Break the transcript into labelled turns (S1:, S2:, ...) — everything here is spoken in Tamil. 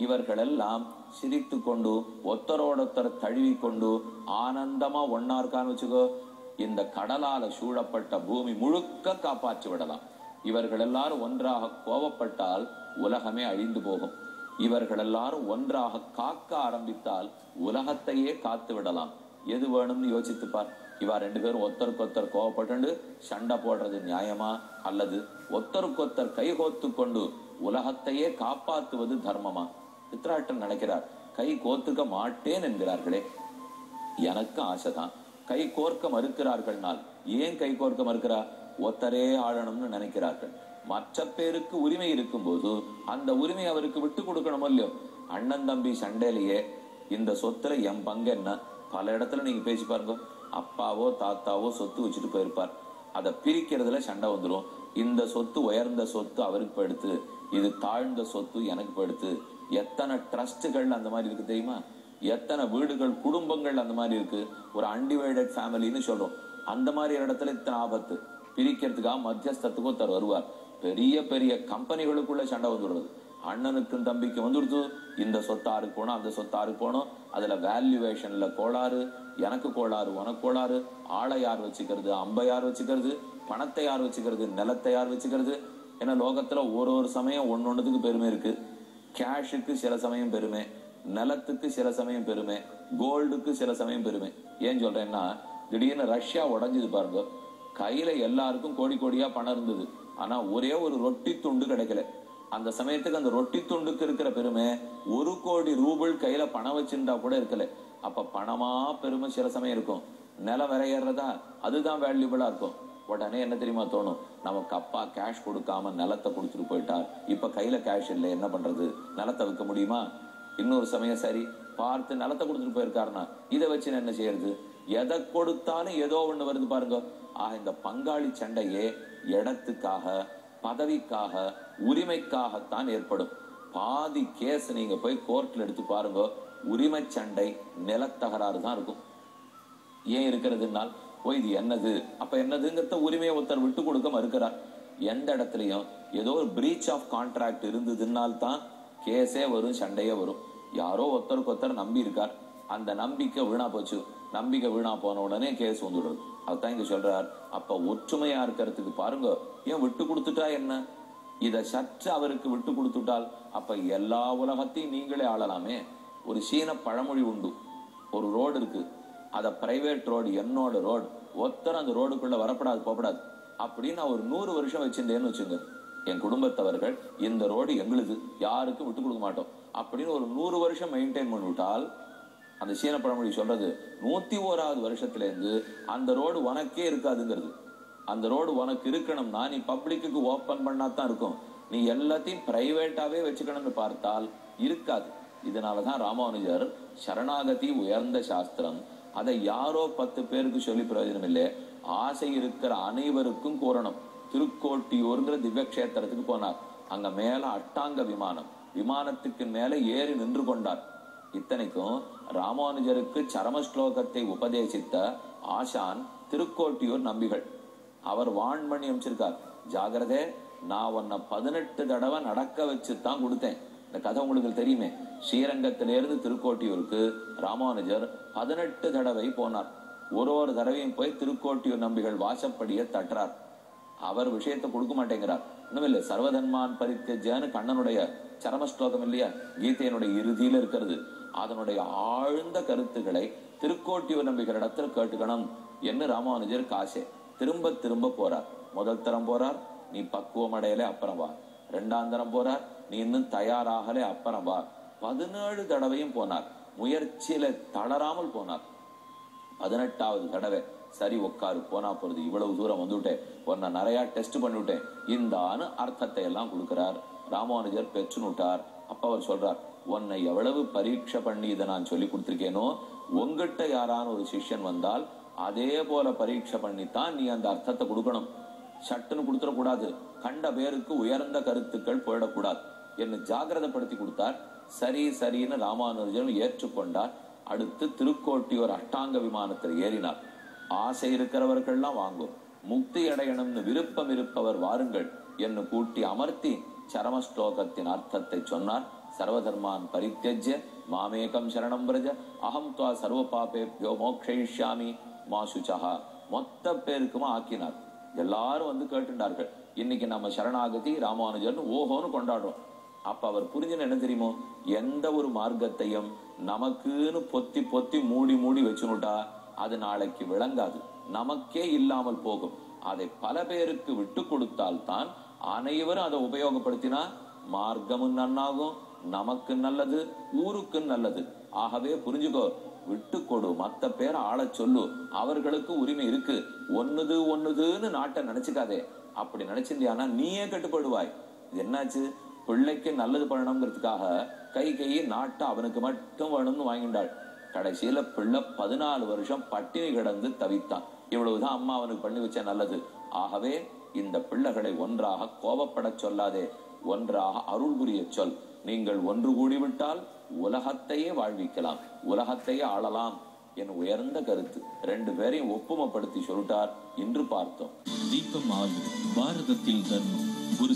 S1: இவர்களெல்லாம் சிரித்து கொண்டு ஒத்தரோடொத்தர் தழுவி கொண்டு ஆனந்தமா ஒன்னா இருக்கான்னு வச்சுக்கோ, இந்த கடலால சூழப்பட்ட பூமி முழுக்க காப்பாற்றி விடலாம். இவர்கள் எல்லாரும் ஒன்றாக கோபப்பட்டால் உலகமே அழிந்து போகும். இவர்கள் எல்லாரும் ஒன்றாக காக்க ஆரம்பித்தால் உலகத்தையே காத்து விடலாம். எது வேணும்னு யோசித்துப்பார். இவா ரெண்டு பேரும் ஒத்தருக்கொத்தர் கோவப்பட்டு சண்டை போடுறது நியாயமா, அல்லது ஒத்தருக்கொத்தர் கைகோத்து கொண்டு உலகத்தையே காப்பாற்றுவது தர்மமா? சித்ராட்டன் நினைக்கிறார், கை கோத்துக்க மாட்டேன் என்கிறார்களே, எனக்கு ஆசைதான். கை கோர்க்க மறுக்கிறார்கள்னால் ஏன் கை கோர்க்க மறுக்கிறார்? ஒத்தரே ஆளணும்னு நினைக்கிறார்கள். மற்ற பேருக்கு உரிமை இருக்கும் போது அந்த உரிமை அவருக்கு விட்டு கொடுக்கணும் இல்லையோ? அண்ணன் தம்பி சண்டையிலேயே இந்த சொத்துல என் பங்கு என்ன? பல இடத்துல நீங்க பேசி பாருங்க. அப்பாவோ தாத்தாவோ சொத்து வச்சுட்டு போயிருப்பார், அதை பிரிக்கிறதுல சண்டை வந்துடும். இந்த சொத்து உயர்ந்த சொத்து அவருக்கு போயிடுத்து, இது தாழ்ந்த சொத்து எனக்கு போயிடுத்து. எத்தனை ட்ரஸ்டுகள் அந்த மாதிரி இருக்கு தெரியுமா? எத்தனை வீடுகள் குடும்பங்கள் அந்த மாதிரி இருக்கு. ஒரு அன்டிவைடட் ஃபேமிலின்னு சொல்றோம். அந்த மாதிரி இடத்துல இத்தனை ஆபத்து. பிரிக்கிறதுக்காக மத்தியஸ்தத்துக்கு ஒருத்தர் வருவார். பெரிய பெரிய கம்பெனிகளுக்குள்ள சண்டை வந்துடுறது. அண்ணனுக்கும் தம்பிக்கு வந்துடுது, இந்த சொத்தாருக்கு போனோம் அந்த சொத்தாருக்கு போனோம், அதுல வேல்யூவேஷன்ல கோளாறு, எனக்கு கோளாறு உனக்கு கோளாறு, ஆளை யார் வச்சுக்கிறது, அம்பை யார் வச்சுக்கிறது, பணத்தை யார் வச்சுக்கிறது, நிலத்தை யார் வச்சுக்கிறது. ஏன்னா லோகத்துல ஒரு சமயம் ஒன்னொன்னுக்கு பெருமை இருக்கு. கேஷுக்கு சில சமயம் பெருமை, நிலத்துக்கு சில சமயம் பெருமை, கோல்டுக்கு சில சமயம் பெருமை. ஏன் சொல்றேன்னா, திடீர்னு ரஷ்யா உடஞ்சது பாருங்க. கையில எல்லாருக்கும் கோடி கோடியா பணம் இருந்தது, ஆனா ஒரே ஒரு ரொட்டி துண்டு கிடைக்கல. அந்த சமயத்துக்கு அந்த ரொட்டி துண்டுக்கு இருக்கிற பெருமை 1 கோடி ரூபிள் கையில பணம் வச்சிருந்தா கூட இருக்கல. அப்ப பணமா பெருமை சில சமயம் இருக்கும். நிலம் விரையறதா, அதுதான் வேல்யூபிளா இருக்கும். உடனே என்ன தெரியுமா தோணும்? நமக்கு அப்பா கேஷ் கொடுக்காம நிலத்தை கொடுத்துட்டு போயிட்டார், இப்ப கையில கேஷ் இல்லை, என்ன பண்றது? நிலத்தை விற்க முடியுமா? இன்னொரு சமயம் சரி பார்த்து நிலத்தை கொடுத்துட்டு போயிருக்காருன்னா இதை வச்சு என்ன செய்யறது? எதை கொடுத்தாலும் ஏதோ ஒண்ணு வருது பாருங்க. ஆக இந்த பங்காளி சண்டையே இடத்துக்காக, பதவிக்காக, உரிமைக்காகத்தான் ஏற்படும். பாதி கேஸ் நீங்க போய் கோர்ட்ல எடுத்து பாருங்க, உரிமை சண்டை, நிலத்தகராறு தான் இருக்கும். ஏன் இருக்கிறதுனால், ஓ இது என்னது, அப்ப என்னதுங்கிறத உரிமையை ஒருத்தர் விட்டு கொடுக்க மறுக்கிறார். எந்த இடத்துலயும் ஏதோ ஒரு பிரீச் ஆஃப் கான்ட்ராக்ட் இருந்ததுனால்தான் கேஸே வரும், சண்டையே வரும். யாரோ ஒருத்தருக்கு ஒருத்தர் நம்பி இருக்கார், அந்த நம்பிக்கை வீணா போச்சு. நம்பிக்கை வீணா போன உடனே கேஸ் வந்துடுறது. அதுதான் இங்க சொல்றார். அப்ப ஒற்றுமையா இருக்கிறதுக்கு பாருங்க, ஏன் விட்டு கொடுத்துட்டா என்ன? இத சற்று அவருக்கு விட்டு கொடுத்துட்டால் அப்ப எல்லா உலகத்தையும் நீங்களே ஆளலாமே. ஒரு சீன பழமொழி உண்டு. ஒரு ரோடு இருக்கு, அத பிரைவேட் ரோடு, என்னோட ரோடு, ஒருத்தர் அந்த ரோடுக்குள்ள வரப்படாது போகப்படாது அப்படின்னு நான் ஒரு 100 வருஷம் வச்சிருந்தேன்னு வச்சுங்க. என் குடும்பத்தவர்கள் இந்த ரோடு எங்களுக்கு, யாருக்கும் விட்டு கொடுக்க மாட்டோம் அப்படின்னு ஒரு 100 வருஷம் மெயின்டைன் பண்ணிவிட்டால், அந்த சீன பழமொழி சொல்றது 101வது வருஷத்துல இருந்து அந்த ரோடு உனக்கே இருக்காதுங்கிறது. அந்த ரோடு உனக்கு இருக்கணும்னா நீ பப்ளிக்கு ஓபன் பண்ணாதான் இருக்கும். நீ எல்லாத்தையும் பிரைவேட்டாவே வச்சுக்கணும்னு பார்த்தால் இருக்காது. இதனாலதான் ராமானுஜர் சரணாகதி உயர்ந்த சாஸ்திரம், அதை யாரோ 10 பேருக்கு சொல்லி பிரயோஜனம் இல்லை, ஆசை இருக்கிற அனைவருக்கும் கூறணும். திருக்கோட்டியூர்ங்கிற திவ்ய கஷேத்திரத்துக்கு போனார். அங்க மேல அட்டாங்க விமானம், விமானத்துக்கு மேல ஏறி நின்று கொண்டார். இத்தனைக்கும் ராமானுஜருக்கு சரம ஸ்லோகத்தை உபதேசித்த ஆசான் திருக்கோட்டியூர் நம்பிகள். அவர் வான்மணி அமைச்சிருக்கார், ஜாகிரதே, நான் உன்னை 18 தடவை நடக்க வச்சுதான் கொடுத்தேன். இந்த கதை உங்களுக்கு தெரியுமே. ஸ்ரீரங்கத்திலிருந்து திருக்கோட்டியூருக்கு ராமானுஜர் 18 தடவை போனார். ஒரு தடவையும் போய் திருக்கோட்டியூர் நம்பிகள் வாசப்படியை தட்டுறார். அவர் விஷயத்தை கொடுக்க மாட்டேங்கிறார். இன்னும் இல்லை, சர்வதன்மான் பரித்யஜ்யன்னு கண்ணனுடைய சரம ஸ்லோகம் இல்லையா, கீதையினுடைய இறுதியில இருக்கிறது. அதனுடைய ஆழ்ந்த கருத்துக்களை திருக்கோட்டியூர் நம்பிகளிடத்துல கேட்டுக்கணும் என்று ராமானுஜர் காசே. திரும்ப திரும்ப போறார். முதல் தரம் போறார், நீ பக்குவம் அடையலே அப்புறம் வா. 2ஆம் தரம் போறார், நீ இன்னும் தயாராகலே அப்புறம் வா. 17 தடவையும் போனார். முயற்சியில தளராமல் போனார். 18வது தடவை சரி உட்காரு, போனா போறது, இவ்வளவு தூரம் வந்துவிட்டேன், உன்னை நிறைய டெஸ்ட் பண்ணிவிட்டேன், இந்த அர்த்தத்தை எல்லாம் கொடுக்கிறார். ராமானுஜர் பெற்றுனுட்டார். அப்ப அவர் சொல்றார், உன்னை எவ்வளவு பரீட்சை பண்ணி இதை நான் சொல்லி கொடுத்திருக்கேனோ, உங்ககிட்ட யாரான ஒரு சிஷ்யன் வந்தால் அதே போல பரீட்சை பண்ணித்தான் நீ அந்த அர்த்தத்தை கொடுக்கணும். சட்டுன்னு கொடுத்துடக்கூடாது, கண்ட பேருக்கு உயர்ந்த கருத்துக்கள் போயிடக்கூடாது என்று ஜாகிரதப்படுத்தி கொடுத்தார். சரி சரின்னு ராமானுஜர் ஏற்றுக்கொண்டார். அடுத்து திருக்கோட்டியூர் அஷ்டாங்க விமானத்தில் ஏறினார். ஆசை இருக்கிறவர்கள்லாம் வாங்கும், முக்தி அடையணும்னு விருப்பம் இருப்பவர் வாருங்கள் என்று கூட்டி அமர்த்தி சரம ஸ்லோகத்தின் அர்த்தத்தை சொன்னார். சர்வதர்மான் பரித்யஜ்ய மாமேகம் சரணம் பிரஜ அகம் துவா சர்வ பாபேப்யோ மோக்ஷயிஷ்யாமி மா சுச்சஹா. மொத்த பேருக்குமா ஆக்கினார். எல்லாரும் வந்து கேட்டுண்டார்கள். இன்னைக்கு நம்ம சரணாகதி ராமானுஜர்னு ஓஹோன்னு கொண்டாடுறோம். அப்ப அவர் புரிஞ்சுன்னு என்ன தெரியுமோ, எந்த ஒரு மார்க்கத்தையும் நமக்குன்னு பொத்தி பொத்தி மூடி மூடி வச்சுனுட்டா அது நாளைக்கு விளங்காது, நமக்கே இல்லாமல் போகும். அதை பல பேருக்கு விட்டு கொடுத்தால் தான் அனைவரும் அதை உபயோகப்படுத்தினா மார்க்கமும் நன்னாகும், நமக்கு நல்லது, ஊருக்கு நல்லது. ஆகவே புரிஞ்சுக்கோ, விட்டு கொடு, மத்த பேரை ஆள சொல்லு, அவர்களுக்கு உரிமை இருக்கு. ஒண்ணுதுன்னு நாட்டை நினைச்சுக்காதே. அப்படி நினைச்சிருந்தியானா நீயே கட்டுப்படுவாய். இது என்னாச்சு, பிள்ளைக்கு நல்லது பண்ணணுங்கிறதுக்காக கை நாட்டை அவனுக்கு மட்டும் வேணும்னு வாங்கிண்டாள். கடைசியில பிள்ளை 14 வருஷம் பட்டினி கிடந்து தவித்தான். இவ்வளவுதான் அம்மா அவனுக்கு பண்ணி வச்ச நல்லது. ஆகவே இந்த பிள்ளைகளை ஒன்றாக கோபப்பட சொல்லாதே, ஒன்றாக அருள் புரிய சொல். நீங்கள் ஒன்று கூடிவிட்டால் உலகத்தையே வாழ்விக்கலாம், உலகத்தையே ஆளலாம் என் உயர்ந்த கருத்து. 2 பேரையும் ஒப்புமைப்படுத்தி சொல்லிட்டார். இன்று பார்த்தோம்.
S2: தீபம் 6 பாரதத்தில் தர்மம். ஒரு